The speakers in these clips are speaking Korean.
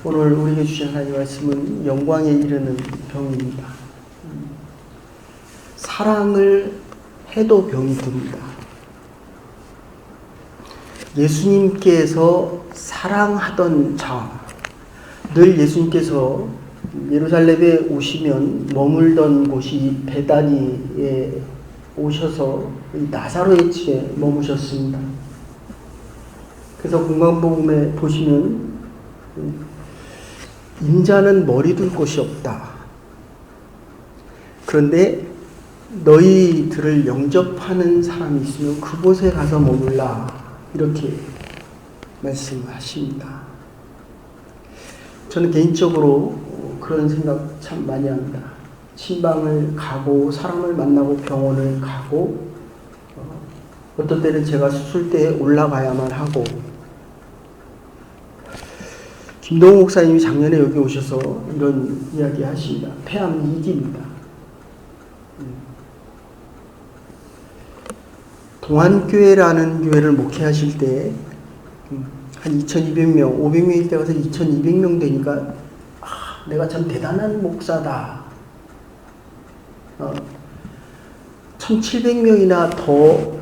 오늘 우리에게 주신 하나님의 말씀은 영광에 이르는 병입니다. 사랑을 해도 병이 듭니다. 예수님께서 사랑하던 자, 늘 예수님께서 예루살렘에 오시면 머물던 곳이 베다니에 오셔서 나사로의 집에 머무셨습니다. 그래서 공관복음에 보시면 인자는 머리 둘 곳이 없다. 그런데 너희들을 영접하는 사람이 있으면 그곳에 가서 머물라. 이렇게 말씀하십니다. 저는 개인적으로 그런 생각 참 많이 합니다. 신방을 가고 사람을 만나고 병원을 가고 어떤 때는 제가 수술대에 올라가야만 하고 김동호 목사님이 작년에 여기 오셔서 이런 이야기 하십니다. 폐암 2기입니다. 동안교회라는 교회를 목회하실 때 한 2,200명, 500명일 때 가서 2,200명 되니까 내가 참 대단한 목사다. 1,700명이나 더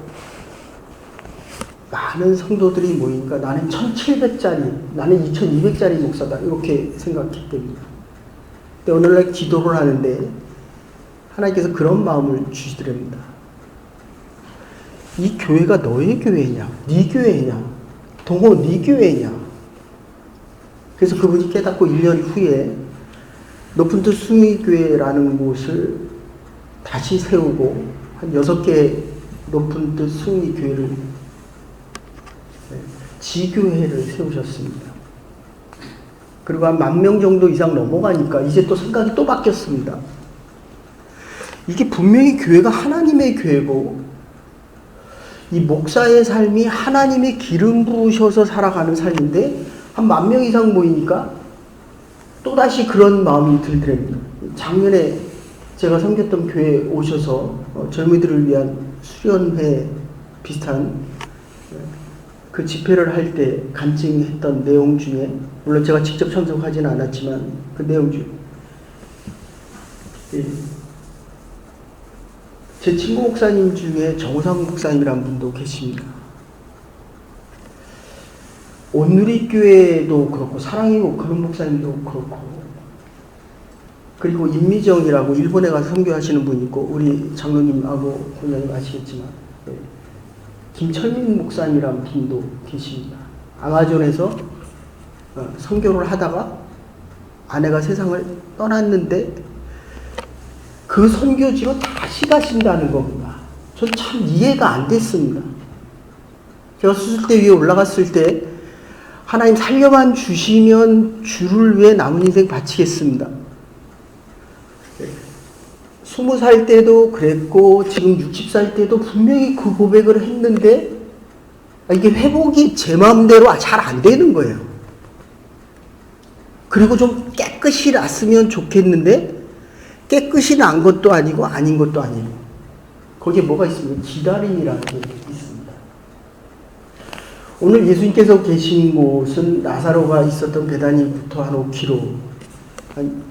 많은 성도들이 모이니까 나는 1,700짜리, 나는 2,200짜리 목사다. 이렇게 생각했기 때문에. 근데 오늘날 기도를 하는데 하나님께서 그런 마음을 주시더랍니다. 이 교회가 너의 교회냐? 네 교회냐? 동호 네 교회냐? 그래서 그분이 깨닫고 1년 후에 높은 뜻 숭의교회라는 곳을 다시 세우고 한 6개 높은 뜻 숭의교회를 지교회를 세우셨습니다. 그리고 한 10,000명 정도 이상 넘어가니까 이제 또 생각이 또 바뀌었습니다. 이게 분명히 교회가 하나님의 교회고 이 목사의 삶이 하나님의 기름 부으셔서 살아가는 삶인데 한 10,000명 이상 모이니까 또다시 그런 마음이 들더랍니다. 작년에 제가 섬겼던 교회에 오셔서 젊은이들을 위한 수련회 비슷한 그 집회를 할 때 간증했던 내용 중에, 물론 제가 직접 참석하지는 않았지만 그 내용 중에 제 친구 목사님 중에 정우상 목사님이라는 분도 계십니다. 온누리교회도 그렇고 사랑의 목하는 목사님도 그렇고, 그리고 임미정이라고 일본에 가서 선교하시는 분이 있고, 우리 장로님하고 본연님 아시겠지만 김철민 목사님이라는 분도 계십니다. 아마존에서 선교를 하다가 아내가 세상을 떠났는데 그 선교지로 다시 가신다는 겁니다. 전 참 이해가 안 됐습니다. 제가 수술대 위에 올라갔을 때 하나님 살려만 주시면 주를 위해 남은 인생 바치겠습니다. 20살 때도 그랬고 지금 60살 때도 분명히 그 고백을 했는데 이게 회복이 제 마음대로 잘 안 되는 거예요. 그리고 좀 깨끗이 났으면 좋겠는데 깨끗이 난 것도 아니고 아닌 것도 아니고 거기에 뭐가 있습니까? 기다림이라는 게 있습니다. 오늘 예수님께서 계신 곳은 나사로가 있었던 베다니부터 한 5km, 한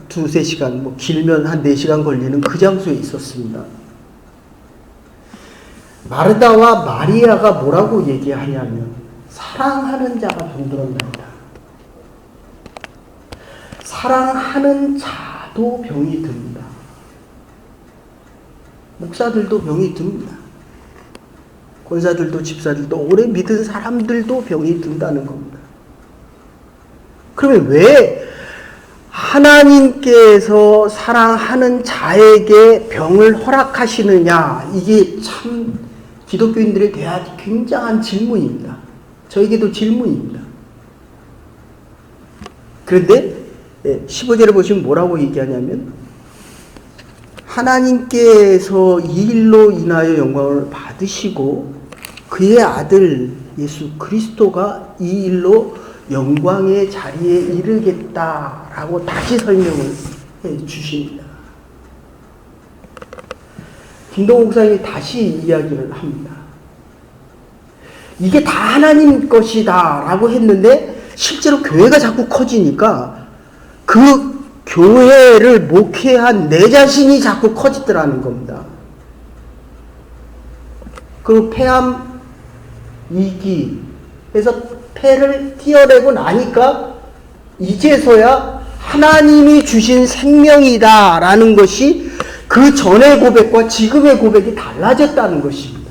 2-3시간, 길면 한 4시간 걸리는 그 장소에 있었습니다. 마르다와 마리아가 뭐라고 얘기하냐면 사랑하는 자가 병들었나이다. 사랑하는 자도 병이 듭니다. 목사들도 병이 듭니다. 권사들도 집사들도 오래 믿은 사람들도 병이 든다는 겁니다. 그러면 왜 하나님께서 사랑하는 자에게 병을 허락하시느냐? 이게 참 기독교인들에 대한 굉장한 질문입니다. 저에게도 질문입니다. 그런데 15절에 보시면 뭐라고 얘기하냐면 하나님께서 이 일로 인하여 영광을 받으시고 그의 아들 예수 그리스도가 이 일로 영광의 자리에 이르겠다라고 다시 설명을 해 주십니다. 김동호 목사님이 다시 이야기를 합니다. 이게 다 하나님 것이다 라고 했는데 실제로 교회가 자꾸 커지니까 그 교회를 목회한 내 자신이 자꾸 커지더라는 겁니다. 그 폐암 위기에서 폐를 띄어내고 나니까 이제서야 하나님이 주신 생명이다라는 것이 그 전의 고백과 지금의 고백이 달라졌다는 것입니다.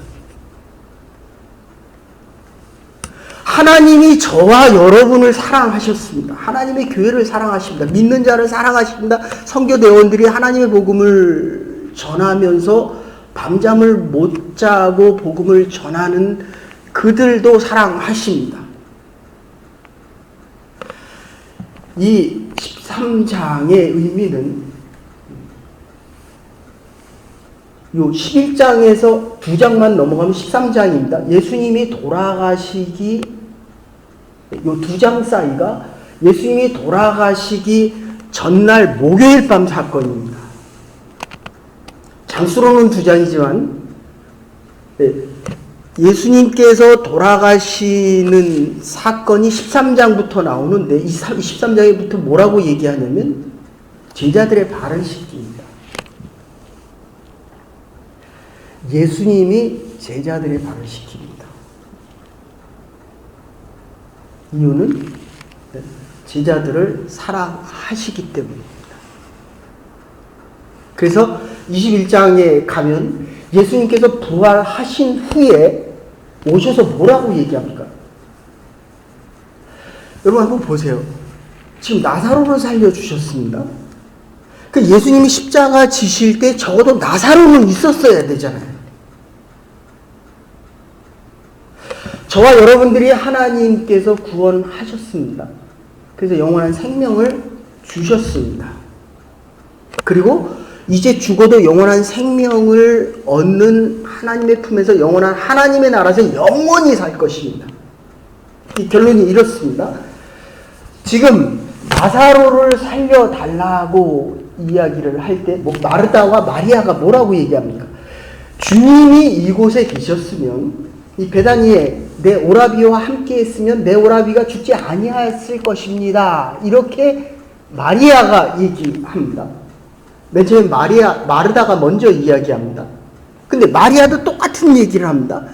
하나님이 저와 여러분을 사랑하셨습니다. 하나님의 교회를 사랑하십니다. 믿는 자를 사랑하십니다. 선교대원들이 하나님의 복음을 전하면서 밤잠을 못 자고 복음을 전하는 그들도 사랑하십니다. 이 13장의 의미는 요 11장에서 2장만 넘어가면 13장입니다. 예수님이 돌아가시기 요 2장 사이가 예수님이 돌아가시기 전날 목요일 밤 사건입니다. 장수로는 2장이지만 예수님께서 돌아가시는 사건이 13장부터 나오는데 이 13장에부터 뭐라고 얘기하냐면 제자들의 발을 씻깁니다. 예수님이 제자들의 발을 씻깁니다. 이유는 제자들을 사랑하시기 때문입니다. 그래서 21장에 가면 예수님께서 부활하신 후에 오셔서 뭐라고 얘기합니까? 여러분 한번 보세요. 지금 나사로를 살려주셨습니다. 그 예수님이 십자가 지실 때 적어도 나사로는 있었어야 되잖아요. 저와 여러분들이 하나님께서 구원하셨습니다. 그래서 영원한 생명을 주셨습니다. 그리고 이제 죽어도 영원한 생명을 얻는 하나님의 품에서 영원한 하나님의 나라에서 영원히 살 것입니다. 이 결론이 이렇습니다. 지금 나사로를 살려달라고 이야기를 할 때 마르다와 마리아가 뭐라고 얘기합니까? 주님이 이곳에 계셨으면 이 베다니에 내 오라비와 함께 했으면 내 오라비가 죽지 아니하였을 것입니다. 이렇게 마리아가 얘기합니다. 맨 처음에 마르다가 먼저 이야기합니다. 근데 마리아도 똑같은 얘기를 합니다.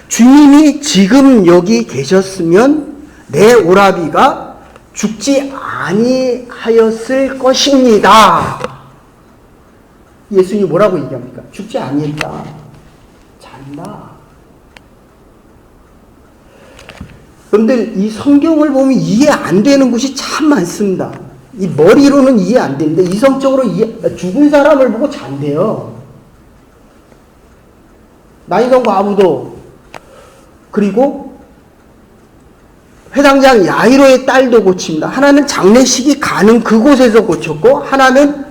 주님이 지금 여기 계셨으면 내 오라비가 죽지 아니하였을 것입니다. 예수님이 뭐라고 얘기합니까? 죽지 아니했다. 잔다. 여러분들 이 성경을 보면 이해 안 되는 것이 참 많습니다. 이 머리로는 이해 안 되는데 이성적으로 죽은 사람을 보고 잔대요. 나이던 과부도 그리고 회당장 야이로의 딸도 고칩니다. 하나는 장례식이 가는 그곳에서 고쳤고 하나는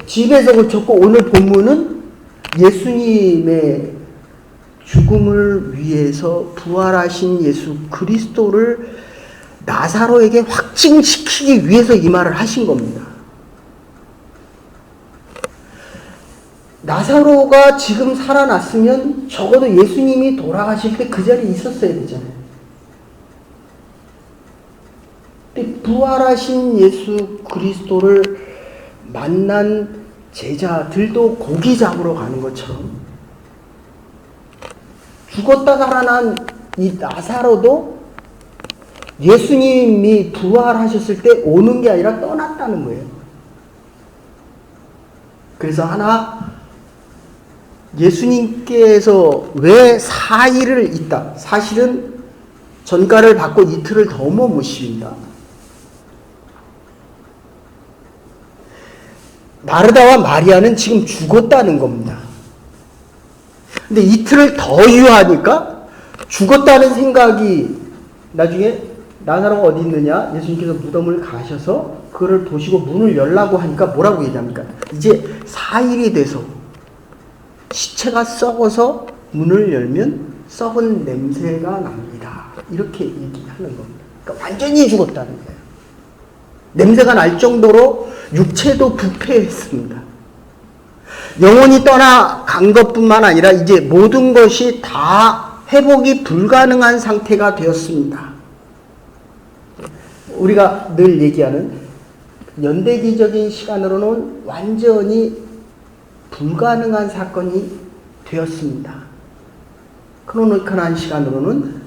집에서 고쳤고 오늘 본문은 예수님의 죽음을 위해서 부활하신 예수 그리스도를 나사로에게 확증시키기 위해서 이 말을 하신 겁니다. 나사로가 지금 살아났으면 적어도 예수님이 돌아가실 때 그 자리에 있었어야 되잖아요. 근데 부활하신 예수 그리스도를 만난 제자들도 고기 잡으러 가는 것처럼 죽었다 살아난 이 나사로도 예수님이 부활하셨을 때 오는 게 아니라 떠났다는 거예요. 그래서 하나 예수님께서 왜 4일을 있다. 사실은 전가를 받고 이틀을 더 머무십니다. 마르다와 마리아는 지금 죽었다는 겁니다. 근데 이틀을 더 유하니까 죽었다는 생각이 나중에 나사로가 어디 있느냐? 예수님께서 무덤을 가셔서 그를 보시고 문을 열라고 하니까 뭐라고 얘기합니까? 이제 4일이 돼서 시체가 썩어서 문을 열면 썩은 냄새가 납니다. 이렇게 얘기하는 겁니다. 그러니까 완전히 죽었다는 거예요. 냄새가 날 정도로 육체도 부패했습니다. 영혼이 떠나간 것뿐만 아니라 이제 모든 것이 다 회복이 불가능한 상태가 되었습니다. 우리가 늘 얘기하는 연대기적인 시간으로는 완전히 불가능한 사건이 되었습니다. 크로니컬한 시간으로는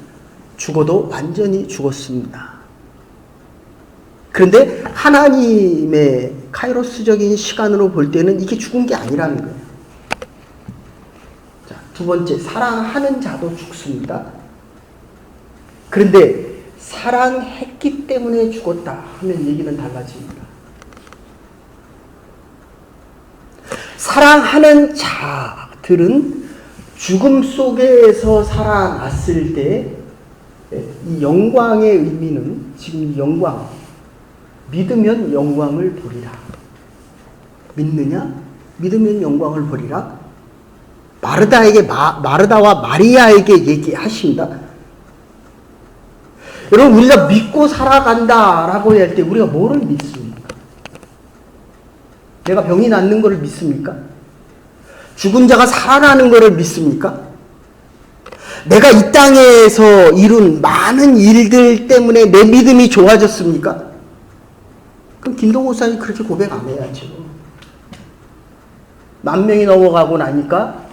죽어도 완전히 죽었습니다. 그런데 하나님의 카이로스적인 시간으로 볼 때는 이게 죽은 게 아니라는 거예요. 자, 두 번째, 사랑하는 자도 죽습니다. 그런데 사랑했기 때문에 죽었다 하면 얘기는 달라집니다. 사랑하는 자들은 죽음 속에서 살아났을 때 이 영광의 의미는 지금 이 영광, 믿으면 영광을 보리라. 믿느냐? 믿으면 영광을 보리라. 마르다와 마리아에게 얘기하십니다. 여러분, 우리가 믿고 살아간다라고 할 때 우리가 뭐를 믿습니까? 내가 병이 낫는 것을 믿습니까? 죽은 자가 살아나는 것을 믿습니까? 내가 이 땅에서 이룬 많은 일들 때문에 내 믿음이 좋아졌습니까? 그럼 김동호 목사님 그렇게 고백 안 해야죠. 10,000명이 넘어가고 나니까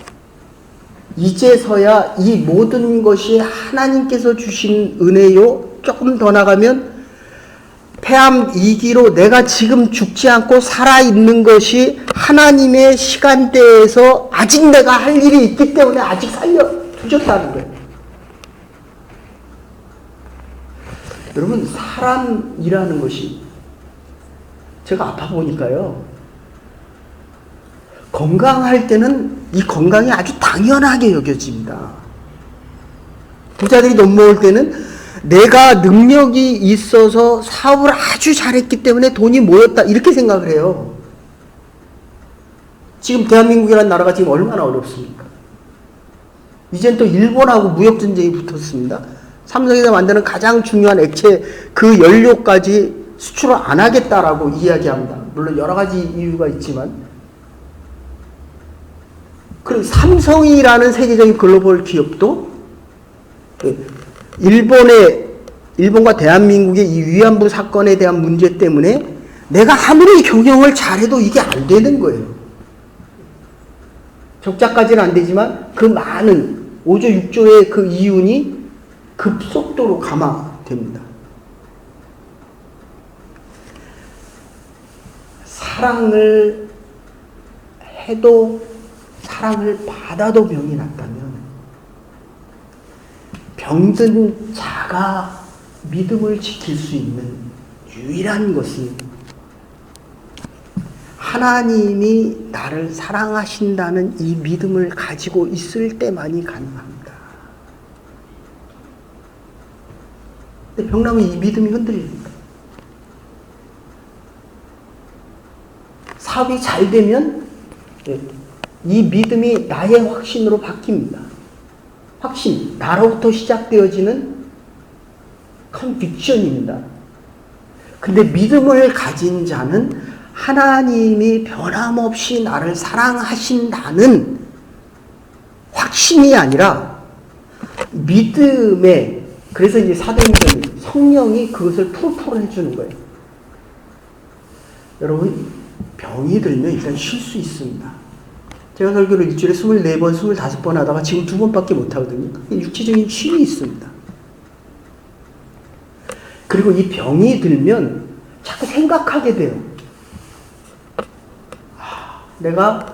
이제서야 이 모든 것이 하나님께서 주신 은혜요. 조금 더 나가면 폐암 2기로 내가 지금 죽지 않고 살아있는 것이 하나님의 시간대에서 아직 내가 할 일이 있기 때문에 아직 살려두셨다는 거예요. 여러분, 사람이라는 것이 제가 아파 보니까요. 건강할 때는 이 건강이 아주 당연하게 여겨집니다. 부자들이 돈 모을 때는 내가 능력이 있어서 사업을 아주 잘했기 때문에 돈이 모였다 이렇게 생각을 해요. 지금 대한민국이라는 나라가 지금 얼마나 어렵습니까? 이젠 또 일본하고 무역전쟁이 붙었습니다. 삼성에서 만드는 가장 중요한 액체 그 연료까지 수출을 안 하겠다라고 이야기합니다. 물론 여러 가지 이유가 있지만 그리고 삼성이라는 세계적인 글로벌 기업도 일본과 대한민국의 이 위안부 사건에 대한 문제 때문에 내가 아무리 경영을 잘해도 이게 안 되는 거예요. 적자까지는 안 되지만 그 많은 5조 6조의 그 이윤이 급속도로 감화됩니다. 사랑을 해도 사랑을 받아도 병이 났다면 병든 자가 믿음을 지킬 수 있는 유일한 것은 하나님이 나를 사랑하신다는 이 믿음을 가지고 있을 때만이 가능합니다. 근데 병나면 이 믿음이 흔들립니다. 사업이 잘 되면 이 믿음이 나의 확신으로 바뀝니다. 확신, 나로부터 시작되어지는 컨빅션입니다. 근데 믿음을 가진 자는 하나님이 변함없이 나를 사랑하신다는 확신이 아니라 믿음에, 그래서 이제 사도행전이 성령이 그것을 풀풀 해주는 거예요. 여러분, 병이 들면 일단 쉴 수 있습니다. 제가 설교를 일주일에 24번, 25번 하다가 지금 2번밖에 못 하거든요. 육체적인 쉼이 있습니다. 그리고 이 병이 들면 자꾸 생각하게 돼요. 내가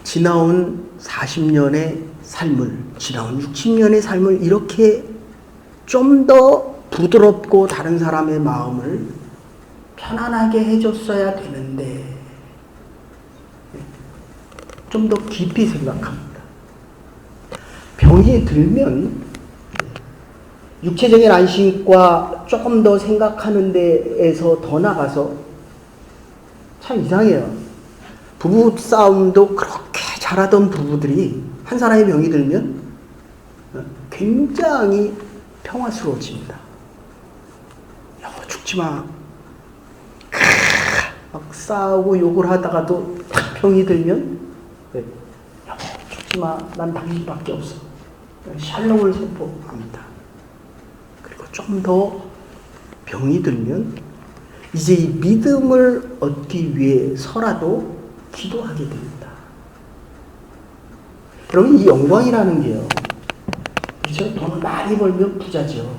지나온 40년의 삶을, 지나온 60년의 삶을 이렇게 좀 더 부드럽고 다른 사람의 마음을 편안하게 해줬어야 되는데 좀 더 깊이 생각합니다. 병이 들면 육체적인 안심과 조금 더 생각하는 데에서 더 나가서 참 이상해요. 부부 싸움도 그렇게 잘하던 부부들이 한 사람의 병이 들면 굉장히 평화스러워집니다. 여보 죽지 마. 막 싸우고 욕을 하다가도 병이 들면 여보 죽지 마. 난 당신밖에 없어. 샬롬을 선포합니다. 그리고 좀 더 병이 들면 이제 이 믿음을 얻기 위해서라도 기도하게 됩니다. 여러분, 이 영광이라는 게요, 그렇죠? 돈을 많이 벌면 부자죠.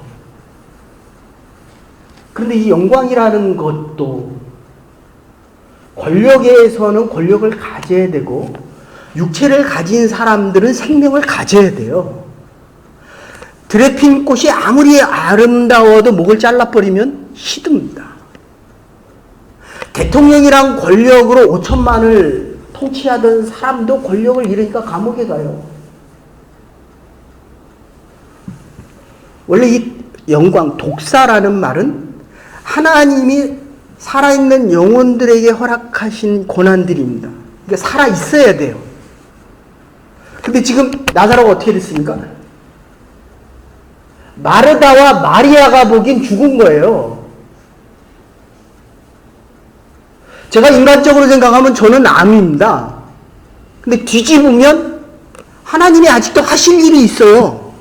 그런데 이 영광이라는 것도 권력에서는 권력을 가져야 되고, 육체를 가진 사람들은 생명을 가져야 돼요. 들에 핀 꽃이 아무리 아름다워도 목을 잘라버리면 시듭니다. 대통령이랑 권력으로 5천만을 통치하던 사람도 권력을 잃으니까 감옥에 가요. 원래 이 영광, 독사라는 말은 하나님이 살아있는 영혼들에게 허락하신 고난들입니다. 그러니까 살아있어야 돼요. 근데 지금 나사로가 어떻게 됐습니까? 마르다와 마리아가 보기엔 죽은 거예요. 제가 인간적으로 생각하면 저는 암입니다. 근데 뒤집으면 하나님이 아직도 하실 일이 있어요.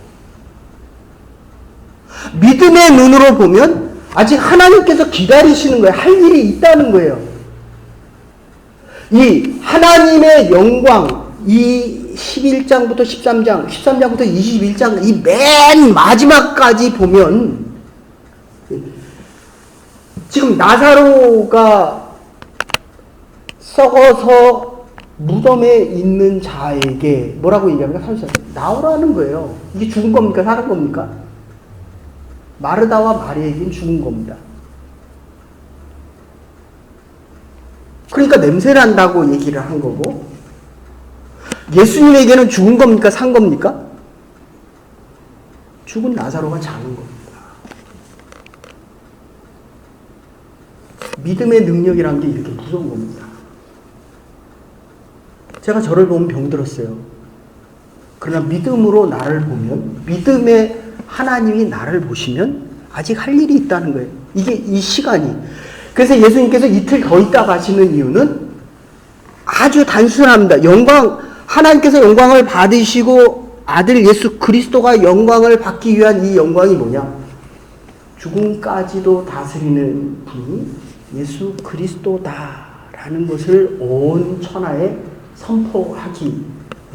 믿음의 눈으로 보면 아직 하나님께서 기다리시는 거예요. 할 일이 있다는 거예요. 이 하나님의 영광, 이 11장부터 13장, 13장부터 21장, 이 맨 마지막까지 보면 지금 나사로가 썩어서 무덤에 있는 자에게 뭐라고 얘기합니까? 34절. 나오라는 거예요. 이게 죽은 겁니까? 사는 겁니까? 마르다와 마리아에게는 죽은 겁니다. 그러니까 냄새난다고 얘기를 한 거고, 예수님에게는 죽은 겁니까? 산 겁니까? 죽은 나사로가 작은 겁니다. 믿음의 능력이라는 게 이렇게 무서운 겁니다. 제가 저를 보면 병들었어요. 그러나 믿음으로 나를 보면, 믿음의 하나님이 나를 보시면 아직 할 일이 있다는 거예요. 이게 이 시간이. 그래서 예수님께서 이틀 더 있다 가시는 이유는 아주 단순합니다. 하나님께서 영광을 받으시고 아들 예수 그리스도가 영광을 받기 위한 이 영광이 뭐냐? 죽음까지도 다스리는 분이 예수 그리스도다라는 것을 온 천하에 선포하기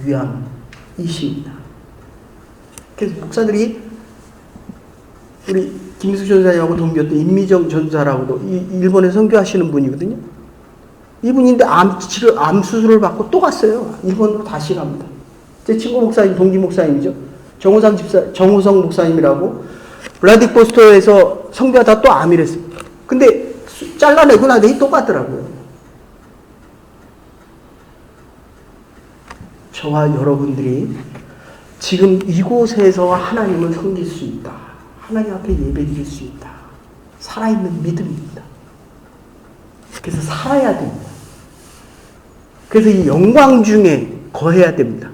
위함이십니다. 그래서 목사들이 우리 김미숙 전사님하고 동기였던 임미정 전사라고도 일본에 선교하시는 분이거든요. 이분인데 암 수술을 받고 또 갔어요. 일본으로 다시 갑니다. 제 친구 목사님, 동기 목사님이죠. 정우성 목사님이라고 블라디보스토크에서 선교하다 또 암이랬어요. 근데 잘라내고 나더니 또 갔더라고요. 저와 여러분들이 지금 이곳에서 하나님을 섬길 수 있다. 하나님 앞에 예배드릴 수 있다. 살아있는 믿음입니다. 그래서 살아야 됩니다. 그래서 이 영광 중에 거해야 됩니다.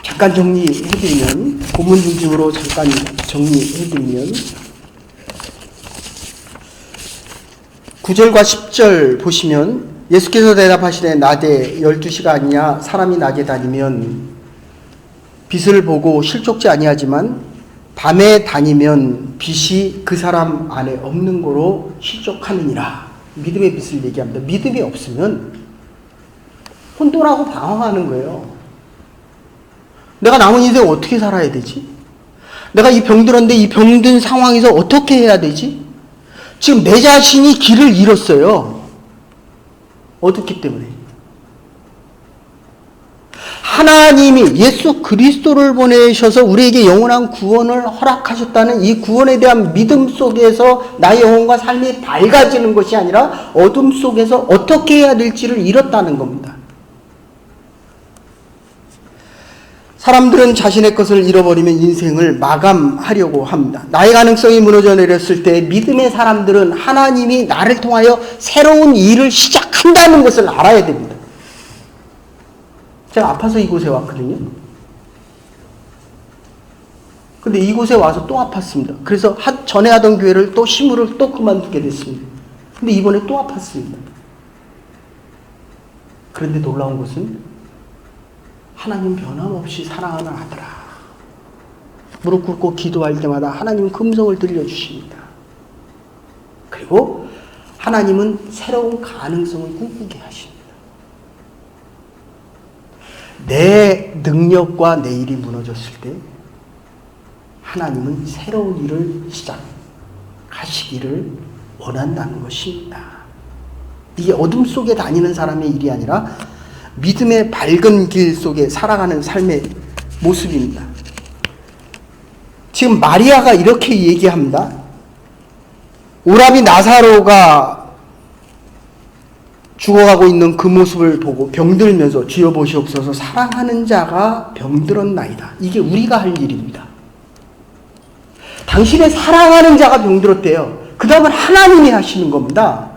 잠깐 정리해드리면, 본문 중심으로 잠깐 정리해드리면, 9절과 10절 보시면 예수께서 대답하시되 낮에 12시가 아니냐 사람이 낮에 다니면 빛을 보고 실족지 아니하지만 밤에 다니면 빛이 그 사람 안에 없는 거로 실족하느니라. 믿음의 빛을 얘기합니다. 믿음이 없으면 혼돈하고 방황하는 거예요. 내가 남은 인생 어떻게 살아야 되지? 내가 이 병들었는데 이 병든 상황에서 어떻게 해야 되지? 지금 내 자신이 길을 잃었어요. 어둡기 때문에. 하나님이 예수 그리스도를 보내셔서 우리에게 영원한 구원을 허락하셨다는 이 구원에 대한 믿음 속에서 나의 영혼과 삶이 밝아지는 것이 아니라 어둠 속에서 어떻게 해야 될지를 잃었다는 겁니다. 사람들은 자신의 것을 잃어버리면 인생을 마감하려고 합니다. 나의 가능성이 무너져 내렸을 때 믿음의 사람들은 하나님이 나를 통하여 새로운 일을 시작한다는 것을 알아야 됩니다. 제가 아파서 이곳에 왔거든요. 근데 이곳에 와서 또 아팠습니다. 그래서 전에 하던 교회를 또 심으를 또 그만두게 됐습니다. 근데 이번에 또 아팠습니다. 그런데 놀라운 것은 하나님 변함없이 사랑하는 아들아. 무릎 꿇고 기도할 때마다 하나님은 그 음성을 들려주십니다. 그리고 하나님은 새로운 가능성을 꿈꾸게 하십니다. 내 능력과 내 일이 무너졌을 때 하나님은 새로운 일을 시작하시기를 원한다는 것입니다. 이게 어둠 속에 다니는 사람의 일이 아니라 믿음의 밝은 길 속에 살아가는 삶의 모습입니다. 지금 마리아가 이렇게 얘기합니다. 오라비 나사로가 죽어가고 있는 그 모습을 보고 병들면서 주여 보시옵소서 사랑하는 자가 병들었나이다. 이게 우리가 할 일입니다. 당신의 사랑하는 자가 병들었대요. 그 다음은 하나님이 하시는 겁니다.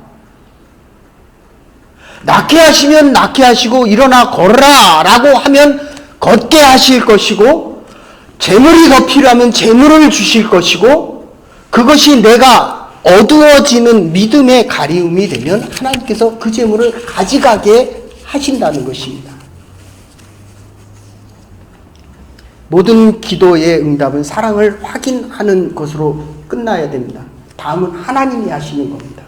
낫게 하시면 낫게 하시고 일어나 걸어라 라고 하면 걷게 하실 것이고 재물이 더 필요하면 재물을 주실 것이고 그것이 내가 어두워지는 믿음의 가리움이 되면 하나님께서 그 재물을 가져가게 하신다는 것입니다. 모든 기도의 응답은 사랑을 확인하는 것으로 끝나야 됩니다. 다음은 하나님이 하시는 겁니다.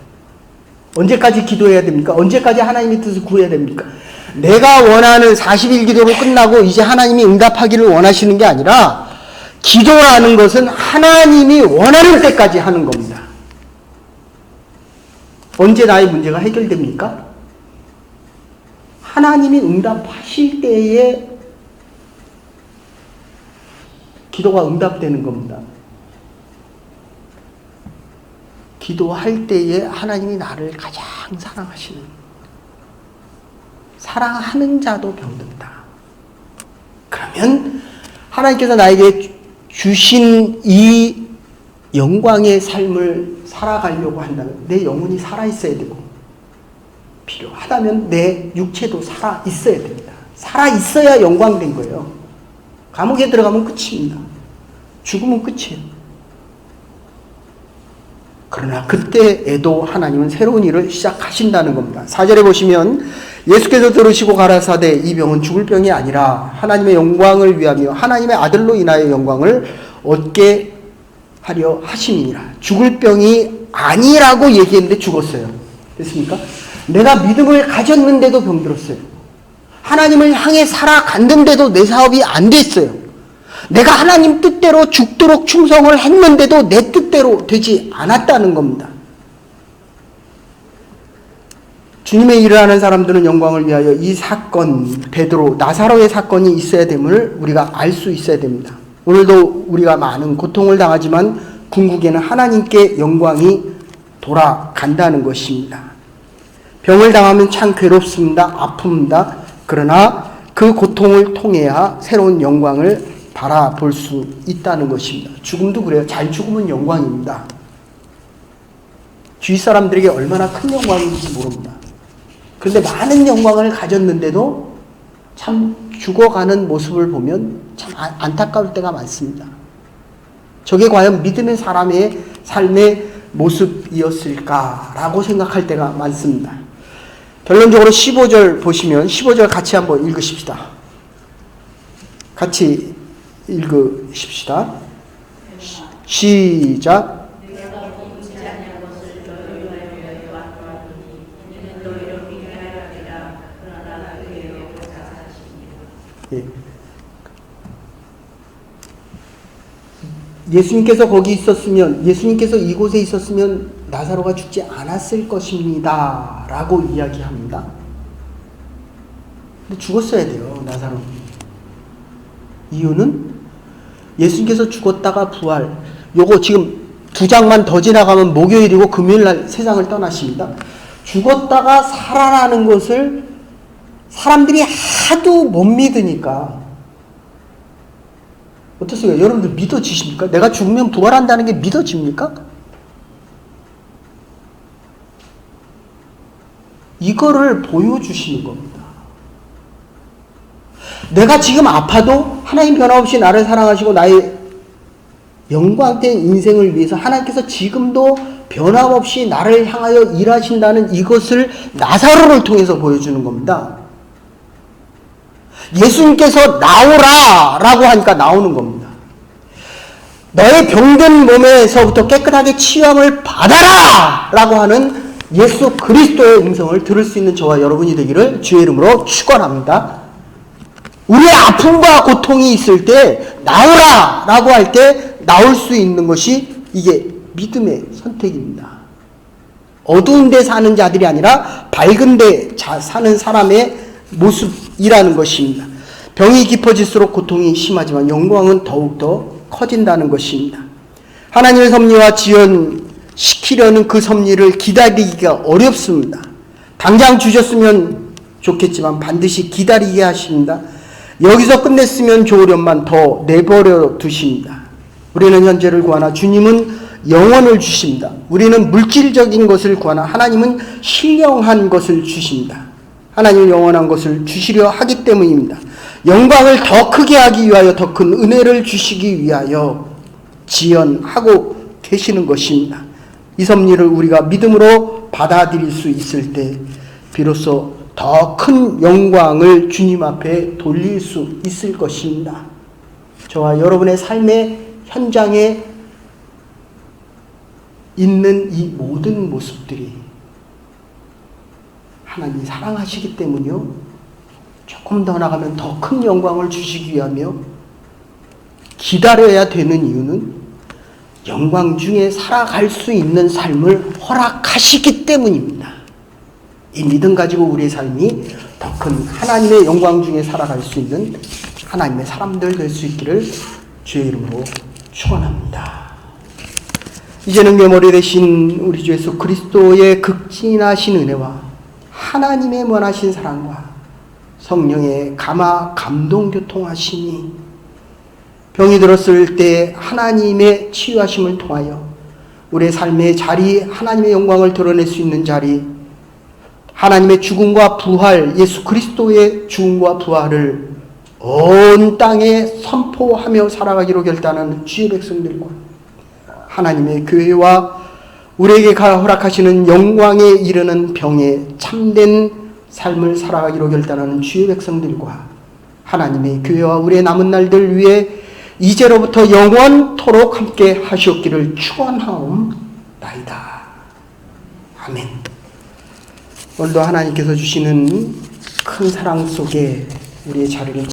언제까지 기도해야 됩니까? 언제까지 하나님의 뜻을 구해야 됩니까? 내가 원하는 40일 기도로 끝나고 이제 하나님이 응답하기를 원하시는 게 아니라 기도라는 것은 하나님이 원하는 때까지 하는 겁니다. 언제 나의 문제가 해결됩니까? 하나님이 응답하실 때에 기도가 응답되는 겁니다. 기도할 때에 하나님이 나를 가장 사랑하시는, 사랑하는 자도 병든다. 그러면 하나님께서 나에게 주신 이 영광의 삶을 살아가려고 한다면 내 영혼이 살아있어야 되고 필요하다면 내 육체도 살아있어야 됩니다. 살아있어야 영광된 거예요. 감옥에 들어가면 끝입니다. 죽으면 끝이에요. 그러나 그때에도 하나님은 새로운 일을 시작하신다는 겁니다. 4절에 보시면 예수께서 들으시고 가라사대 이 병은 죽을 병이 아니라 하나님의 영광을 위하며 하나님의 아들로 인하여 영광을 얻게 하려 하심이니라. 죽을 병이 아니라고 얘기했는데 죽었어요. 됐습니까? 내가 믿음을 가졌는데도 병들었어요. 하나님을 향해 살아갔는데도 내 사업이 안 됐어요. 내가 하나님 뜻대로 죽도록 충성을 했는데도 내 뜻대로 되지 않았다는 겁니다. 주님의 일을 하는 사람들은 영광을 위하여 이 사건, 베드로, 나사로의 사건이 있어야 됨을 우리가 알 수 있어야 됩니다. 오늘도 우리가 많은 고통을 당하지만 궁극에는 하나님께 영광이 돌아간다는 것입니다. 병을 당하면 참 괴롭습니다. 아픕니다. 그러나 그 고통을 통해야 새로운 영광을 바라볼 수 있다는 것입니다. 죽음도 그래요. 잘 죽으면 영광입니다. 주위 사람들에게 얼마나 큰 영광인지 모릅니다. 그런데 많은 영광을 가졌는데도 참 죽어가는 모습을 보면 참 안타까울 때가 많습니다. 저게 과연 믿음의 사람의 삶의 모습이었을까라고 생각할 때가 많습니다. 결론적으로 15절 보시면 15절 같이 한번 읽으십시다. 같이 읽으십시다. 시작. 예. 예수님께서 거기 있었으면, 예수님께서 이곳에 있었으면 나사로가 죽지 않았을 것입니다 라고 이야기합니다. 근데 죽었어야 돼요, 나사로. 이유는 예수님께서 죽었다가 부활, 요거 지금 2장만 더 지나가면 목요일이고 금요일날 세상을 떠나십니다. 죽었다가 살아나는 것을 사람들이 하도 못 믿으니까. 어떻습니까? 여러분들 믿어지십니까? 내가 죽으면 부활한다는 게 믿어집니까? 이거를 보여주시는 겁니다. 내가 지금 아파도 하나님 변함없이 나를 사랑하시고 나의 영광된 인생을 위해서 하나님께서 지금도 변함없이 나를 향하여 일하신다는 이것을 나사로를 통해서 보여주는 겁니다. 예수님께서 나오라 라고 하니까 나오는 겁니다. 너의 병든 몸에서부터 깨끗하게 치유함을 받아라! 라고 하는 예수 그리스도의 음성을 들을 수 있는 저와 여러분이 되기를 주의 이름으로 축원합니다. 우리의 아픔과 고통이 있을 때 나오라! 라고 할 때 나올 수 있는 것이 이게 믿음의 선택입니다. 어두운 데 사는 자들이 아니라 밝은 데 사는 사람의 모습이라는 것입니다. 병이 깊어질수록 고통이 심하지만 영광은 더욱더 커진다는 것입니다. 하나님의 섭리와 지연시키려는 그 섭리를 기다리기가 어렵습니다. 당장 주셨으면 좋겠지만 반드시 기다리게 하십니다. 여기서 끝냈으면 좋으련만 더 내버려 두십니다. 우리는 현재를 구하나 주님은 영원을 주십니다. 우리는 물질적인 것을 구하나 하나님은 신령한 것을 주십니다. 하나님은 영원한 것을 주시려 하기 때문입니다. 영광을 더 크게 하기 위하여 더 큰 은혜를 주시기 위하여 지연하고 계시는 것입니다. 이 섭리를 우리가 믿음으로 받아들일 수 있을 때 비로소 더 큰 영광을 주님 앞에 돌릴 수 있을 것입니다. 저와 여러분의 삶의 현장에 있는 이 모든 모습들이 하나님이 사랑하시기 때문이요. 조금 더 나가면 더 큰 영광을 주시기 위하며 기다려야 되는 이유는 영광 중에 살아갈 수 있는 삶을 허락하시기 때문입니다. 이 믿음 가지고 우리의 삶이 더 큰 하나님의 영광 중에 살아갈 수 있는 하나님의 사람들 될 수 있기를 주의 이름으로 축원합니다. 이제는 메모리 되신 우리 주 예수 그리스도의 극진하신 은혜와 하나님의 원하신 사랑과 성령의 감동 교통하시니 병이 들었을 때 하나님의 치유하심을 통하여 우리의 삶의 자리, 하나님의 영광을 드러낼 수 있는 자리, 하나님의 죽음과 부활, 예수 그리스도의 죽음과 부활을 온 땅에 선포하며 살아가기로 결단하는 주의 백성들과 하나님의 교회와 우리에게 허락하시는 영광에 이르는 병에 참된 삶을 살아가기로 결단하는 주의 백성들과 하나님의 교회와 우리의 남은 날들 위해 이제로부터 영원토록 함께 하시옵기를 축원하옵나이다. 아멘. 오늘도 하나님께서 주시는 큰 사랑 속에 우리의 자리를